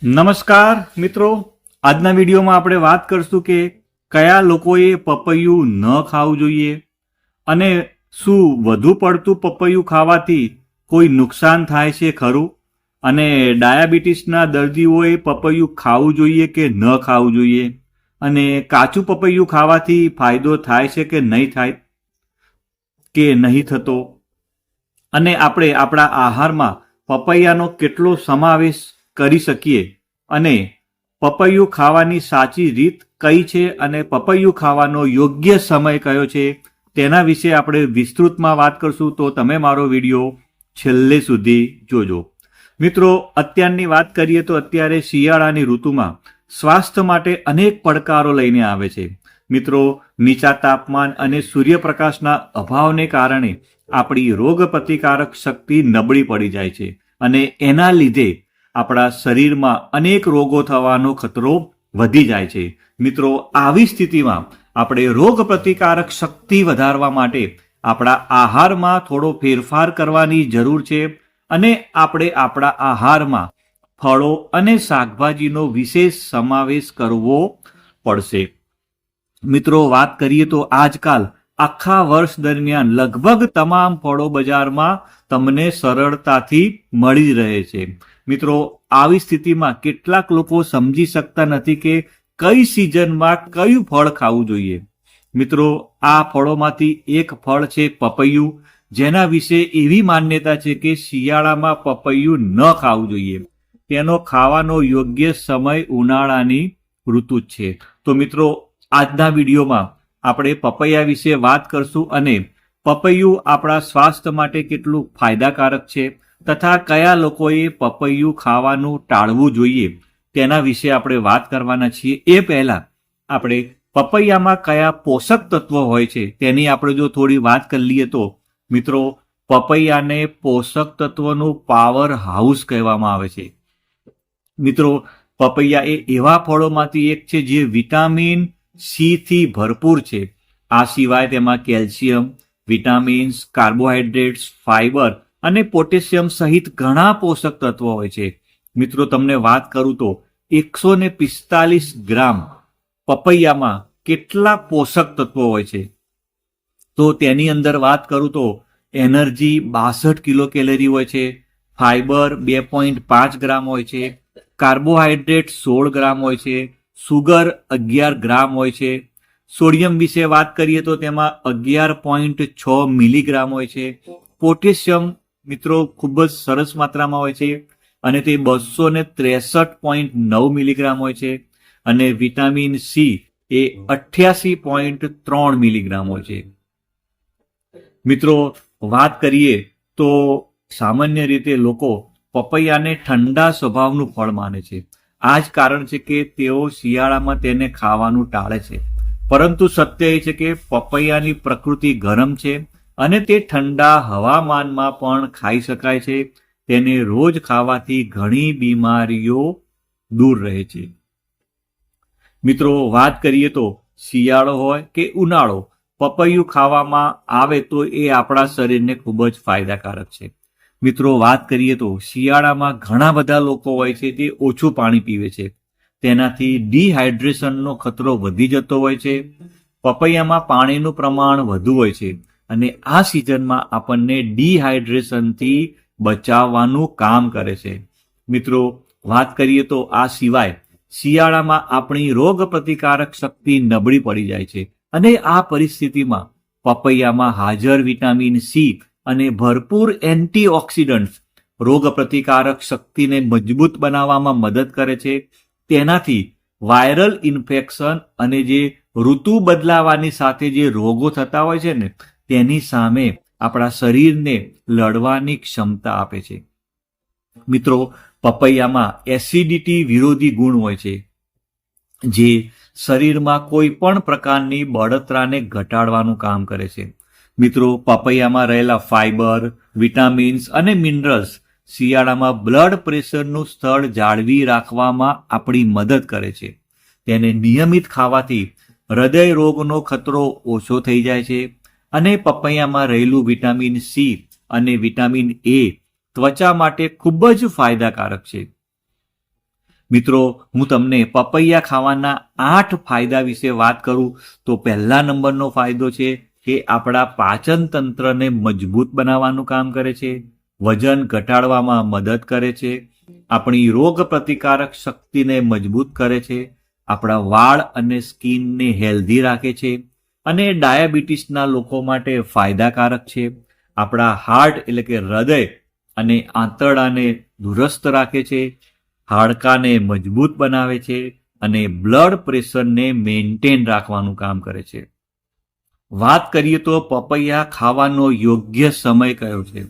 નમસ્કાર મિત્રો, આજના વિડીયોમાં આપણે વાત કરશું કે કયા લોકોએ પપૈયું ન ખાવું જોઈએ અને શું વધુ પડતું પપૈયું ખાવાથી કોઈ નુકસાન થાય છે ખરું, અને ડાયાબિટીસના દર્દીઓએ પપૈયું ખાવું જોઈએ કે ન ખાવું જોઈએ, અને કાચું પપૈયું ખાવાથી ફાયદો થાય છે કે નહીં થાય કે નહીં થતો, અને આપણે આપણા આહારમાં પપૈયાનો કેટલો સમાવેશ કરી શકીએ, અને પપૈયું ખાવાની સાચી રીત કઈ છે અને પપૈયું ખાવાનો યોગ્ય સમય કયો છે તેના વિશે આપણે વિસ્તૃતમાં વાત કરશું. તો તમે મારો વિડીયો છેલ્લે સુધી જોજો. મિત્રો, અત્યારની વાત કરીએ તો અત્યારે શિયાળાની ઋતુમાં સ્વાસ્થ્ય માટે અનેક પડકારો લઈને આવે છે. મિત્રો, નીચા તાપમાન અને સૂર્યપ્રકાશના અભાવને કારણે આપણી રોગ પ્રતિકારક શક્તિ નબળી પડી જાય છે અને એના લીધે આપણા શરીરમાં અનેક રોગો થવાનો ખતરો વધી જાય છે. મિત્રો, આવી સ્થિતિમાં આપણે રોગ પ્રતિકારક શક્તિ વધારવા માટે આપણા આહારમાં થોડો ફેરફાર કરવાની જરૂર છે, અને આપણે આપણા આહારમાં ફળો અને શાકભાજીનો વિશેષ સમાવેશ કરવો પડશે. મિત્રો, વાત કરીએ તો આજકાલ આખા વર્ષ દરમિયાન લગભગ તમામ ફળો બજારમાં તમને સરળતાથી મળી રહે છે. મિત્રો, આવી સ્થિતિમાં કેટલાક લોકો સમજી શકતા નથી કે કઈ સિઝનમાં કયું ફળ ખાવું જોઈએ. મિત્રો, આ ફળોમાંથી એક ફળ છે પપૈયું, જેના વિશે એવી માન્યતા છે કે શિયાળામાં પપૈયું ન ખાવું જોઈએ. તેનો ખાવાનો યોગ્ય સમય ઉનાળાની ઋતુ જ છે. તો મિત્રો, આજના વિડીયોમાં આપણે પપૈયા વિશે વાત કરશું, અને પપૈયું આપણા સ્વાસ્થ્ય માટે કેટલું ફાયદાકારક છે તથા કયા લોકોએ પપૈયું ખાવાનું ટાળવું જોઈએ તેના વિશે આપણે વાત કરવાના છીએ. એ પહેલા આપણે પપૈયામાં કયા પોષક તત્વો હોય છે તેની આપણે જો થોડી વાત કરી લઈએ તો મિત્રો, પપૈયાને પોષક તત્વોનું પાવર હાઉસ કહેવામાં આવે છે. મિત્રો, પપૈયા એ એવા ફળોમાંથી એક છે જે વિટામિન સી થી ભરપૂર છે. આ સિવાય તેમાં કેલ્શિયમ, વિટામિન્સ, કાર્બોહાઈડ્રેટ્સ, ફાઇબર અને પોટેશિયમ સહિત ઘણા પોષક તત્વો હોય છે. મિત્રો, તમને વાત કરું તો 145 ગ્રામ પપૈયામાં કેટલા પોષક તત્વો હોય છે, તો તેની અંદર વાત કરું તો એનર્જી 62 કિલો કેલરી હોય છે, ફાઇબર 2.5 ગ્રામ હોય છે, કાર્બોહાઈડ્રેટ 16 ગ્રામ હોય છે, સુગર 11 ગ્રામ હોય છે, સોડિયમ વિશે વાત કરીએ તો તેમાં 11.6 મિલીગ્રામ હોય છે, પોટેશિયમ મિત્રો ખૂબ જ સરસ માત્રામાં હોય છે અને તે 263.9 મિલીગ્રામ હોય છે, અને વિટામિન સી એ 88.3 મિલીગ્રામ હોય છે. મિત્રો, વાત કરીએ તો સામાન્ય રીતે લોકો પપૈયાને ઠંડા સ્વભાવનું ફળ માને છે. આ જ કારણ છે કે તેઓ શિયાળામાં તેને ખાવાનું ટાળે છે, પરંતુ સત્ય એ છે કે પપૈયાની પ્રકૃતિ ગરમ છે અને તે ઠંડા હવામાનમાં પણ ખાઈ શકાય છે. તેને રોજ ખાવાથી ઘણી બીમારીઓ દૂર રહે છે. મિત્રો, વાત કરીએ તો શિયાળો હોય કે ઉનાળો, પપૈયું ખાવામાં આવે તો એ આપણા શરીરને ખૂબ જ ફાયદાકારક છે. મિત્રો, વાત કરીએ તો શિયાળામાં ઘણા બધા લોકો હોય છે તે ઓછું પાણી પીવે છે. તેનાથી ડિહાઇડ્રેશનનો ખતરો વધી જતો હોય છે. પપૈયામાં પાણીનું પ્રમાણ વધુ હોય છે અને આ સિઝનમાં આપણને ડિહાઇડ્રેશનથી બચાવવાનું કામ કરે છે. મિત્રો, વાત કરીએ તો આ સિવાય શિયાળામાં આપણી રોગ પ્રતિકારક શક્તિ નબળી પડી જાય છે, અને આ પરિસ્થિતિમાં પપૈયામાં હાજર વિટામિન સી અને ભરપૂર એન્ટીઓક્સિડન્ટ્સ રોગ પ્રતિકારક શક્તિને મજબૂત બનાવવામાં મદદ કરે છે. તેનાથી વાયરલ ઇન્ફેક્શન અને જે ઋતુ બદલાવાની સાથે જે રોગો થતા હોય છે ને તેની સામે આપણા શરીરને લડવાની ક્ષમતા આપે છે. મિત્રો, પપૈયામાં એસિડિટી વિરોધી ગુણ હોય છે, જે શરીરમાં કોઈ પણ પ્રકારની બળતરાને ઘટાડવાનું કામ કરે છે. મિત્રો, પપૈયામાં રહેલા ફાઇબર, વિટામિન્સ અને મિનરલ્સ શિયાળામાં બ્લડ પ્રેશરનું સ્તર જાળવી રાખવામાં આપણી મદદ કરે છે. તેને નિયમિત ખાવાથી હૃદય રોગનો ખતરો ઓછો થઈ જાય છે, અને પપૈયામાં રહેલું વિટામિન સી અને વિટામિન એ ત્વચા માટે ખૂબ જ ફાયદાકારક છે. મિત્રો, હું તમને પપૈયા ખાવાના 8 ફાયદા વિશે વાત કરું તો પહેલા નંબરનો ફાયદો છે કે આપણા પાચન તંત્રને મજબૂત બનાવવાનું કામ કરે છે, વજન ઘટાડવામાં મદદ કરે છે, આપણી રોગ પ્રતિકારક શક્તિને મજબૂત કરે છે, આપણા વાળ અને સ્કિનને હેલ્ધી રાખે છે અને ડાયાબિટીસના લોકો માટે ફાયદાકારક છે. આપણા હાર્ટ એટલે કે હૃદય અને આંતરડાને દુરસ્ત રાખે છે, હાડકાને મજબૂત બનાવે છે અને બ્લડ પ્રેશરને મેન્ટેન રાખવાનું કામ કરે છે. વાત કરીએ તો પપૈયા ખાવાનો યોગ્ય સમય કયો છે?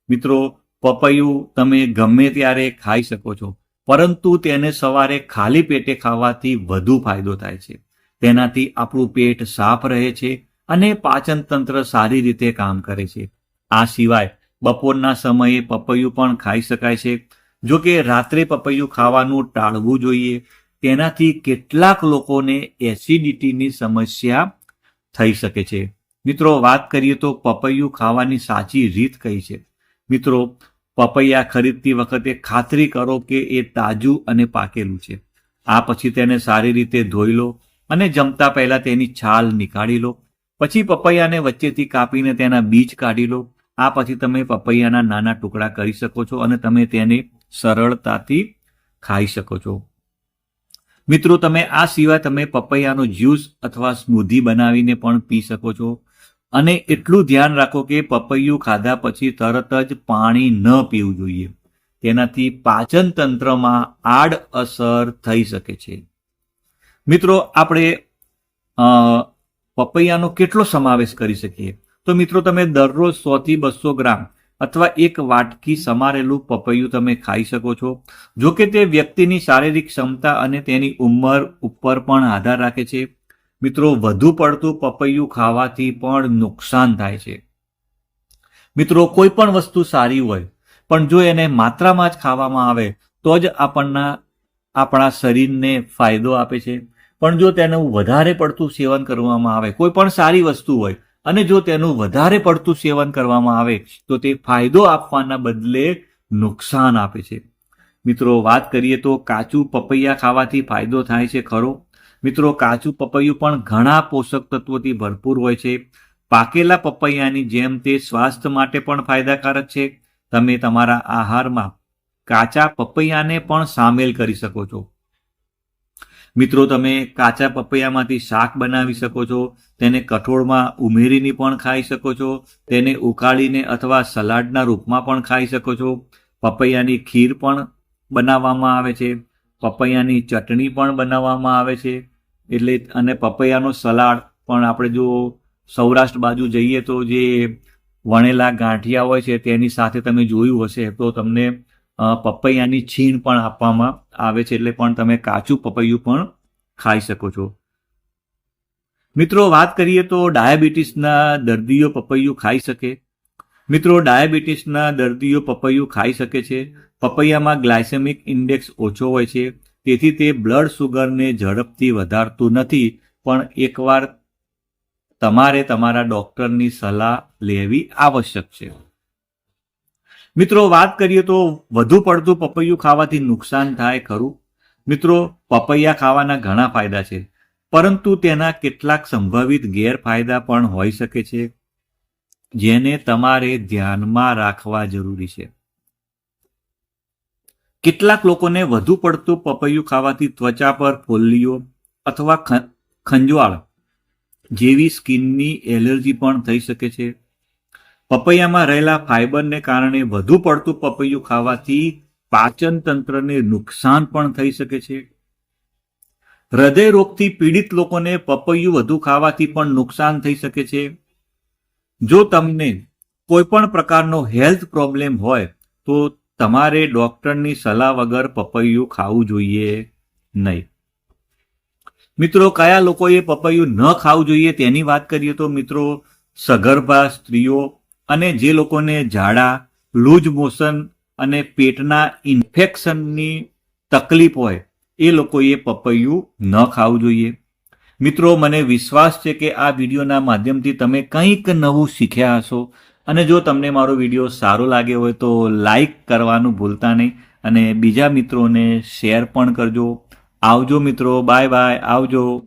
મિત્રો, પપૈયું તમે ગમે ત્યારે ખાઈ શકો છો, પરંતુ તેને સવારે ખાલી પેટે ખાવાથી વધુ ફાયદો થાય છે. તેનાથી આપણું પેટ સાફ રહે છે અને પાચન તંત્ર સારી રીતે કામ કરે છે. આ સિવાય બપોરના સમયે પપૈયું પણ ખાઈ શકાય છે. જો કે રાત્રે પપૈયું ખાવાનું ટાળવું જોઈએ. તેનાથી કેટલાક લોકોને એસિડિટીની સમસ્યા થઈ શકે છે. મિત્રો, વાત કરીએ તો પપૈયું ખાવાની સાચી રીત કઈ છે? મિત્રો, પપૈયા ખરીદતી વખતે ખાતરી કરો કે એ તાજું અને પાકેલું છે. આ પછી તેને સારી રીતે ધોઈ લો અને જમતા પહેલા તેની છાલ નીકાળી લો. પછી પપૈયાને વચ્ચેથી કાપીને તેના બીજ કાઢી લો. આ પછી તમે પપૈયાના નાના ટુકડા કરી શકો છો અને તમે તેને સરળતાથી ખાઈ શકો છો. મિત્રો, તમે આ સિવાય તમે પપૈયાનો જ્યુસ અથવા સ્મૂધી બનાવીને પણ પી શકો છો. અને એટલું ધ્યાન રાખો કે પપૈયું ખાધા પછી તરત જ પાણી ન પીવું જોઈએ. તેનાથી પાચન તંત્રમાં આડઅસર થઈ શકે છે. મિત્રો, આપણે પપૈયાનો કેટલો સમાવેશ કરી શકીએ? તો મિત્રો, તમે દરરોજ 100 થી 200 ગ્રામ અથવા 1 વાટકી સમારેલું પપૈયું તમે ખાઈ શકો છો. જો કે તે વ્યક્તિની શારીરિક ક્ષમતા અને તેની ઉંમર ઉપર પણ આધાર રાખે છે. મિત્રો, વધુ પડતું પપૈયું ખાવાથી પણ નુકસાન થાય છે. મિત્રો, કોઈ પણ વસ્તુ સારી હોય પણ જો એને માત્રામાં જ ખાવામાં આવે તો જ આપણા શરીરને ફાયદો આપે છે. પણ જો તેનું વધારે પડતું સેવન કરવામાં આવે, કોઈ પણ સારી વસ્તુ હોય અને જો તેનું વધારે પડતું સેવન કરવામાં આવે તો તે ફાયદો આપવાના બદલે નુકસાન આપે છે. મિત્રો, વાત કરીએ તો કાચું પપૈયા ખાવાથી ફાયદો થાય છે ખરો? મિત્રો, કાચું પપૈયું પણ ઘણા પોષક તત્વોથી ભરપૂર હોય છે. પાકેલા પપૈયાની જેમ તે સ્વાસ્થ્ય માટે પણ ફાયદાકારક છે. તમે તમારા આહારમાં કાચા પપૈયાને પણ સામેલ કરી શકો છો. મિત્રો, તમે કાચા પપૈયામાંથી શાક બનાવી શકો છો, તેને કઠોળમાં ઉમેરીને પણ ખાઈ શકો છો, તેને ઉકાળીને અથવા સલાડના રૂપમાં પણ ખાઈ શકો છો. પપૈયાની ખીર પણ બનાવવામાં આવે છે, પપૈયાની ચટણી પણ બનાવવામાં આવે છે. અને પપૈયાનો સલાડ પણ આપણે જો સૌરાષ્ટ્ર બાજુ જઈએ તો જે વણેલા ગાંઠિયા હોય છે તેની સાથે તમે જોયું હશે તો તમને પપૈયાની છીણ પણ આપવામાં આવે છે, એટલે પણ તમે કાચું પપૈયું પણ ખાઈ શકો છો. મિત્રો, વાત કરીએ તો ડાયાબિટીસના દર્દીઓ પપૈયું ખાઈ શકે? મિત્રો, ડાયાબિટીસના દર્દીઓ પપૈયું ખાઈ શકે છે. પપૈયામાં ગ્લાયસેમિક ઇન્ડેક્સ ઓછો હોય છે, તેથી તે બ્લડ સુગરને ઝડપથી વધારતું નથી. પણ એકવાર તમારે તમારા ડોક્ટરની સલાહ લેવી આવશ્યક છે. મિત્રો, વાત કરીએ તો વધુ પડતું પપૈયું ખાવાથી નુકસાન થાય ખરું? મિત્રો, પપૈયા ખાવાના ઘણા ફાયદા છે, પરંતુ તેના કેટલાક સંભવિત ગેરફાયદા પણ હોઈ શકે છે, જેને તમારે ધ્યાનમાં રાખવા જરૂરી છે. કેટલાક લોકોને વધુ પડતું પપૈયું ખાવાથી ત્વચા પર ફોલ્લીઓ અથવા ખંજવાળ જેવી સ્કિનની એલર્જી પણ થઈ શકે છે. પપૈયામાં રહેલા ફાઇબરને કારણે વધુ પડતું પપૈયું ખાવાથી પાચન તંત્રને નુકસાન પણ થઈ શકે છે. હૃદય રોગથી પીડિત લોકોને પપૈયું વધુ ખાવાથી પણ નુકસાન થઈ શકે છે. જો તમને કોઈ પણ પ્રકારનો હેલ્થ પ્રોબ્લેમ હોય તો તમારે ડોક્ટરની સલાહ વગર પપૈયું ખાવું જોઈએ નહીં. મિત્રો, કયા લોકોએ પપૈયું ન ખાવું જોઈએ તેની વાત કરીએ તો મિત્રો, સગર્ભા સ્ત્રીઓ અને જે લોકોને ઝાડા, લૂઝ મોશન અને પેટના ઇન્ફેક્શનની તકલીફ હોય એ લોકોએ પપૈયું ન ખાવું જોઈએ. મિત્રો, મને વિશ્વાસ છે કે આ વિડીયોના માધ્યમથી તમે કંઈક નવું શીખ્યા હશો અને જો તમને મારો વિડીયો સારો લાગ્યો હોય તો લાઈક કરવાનું ભૂલતા નહીં અને બીજા મિત્રોને શેર પણ કરજો. આવજો મિત્રો, બાય બાય, આવજો.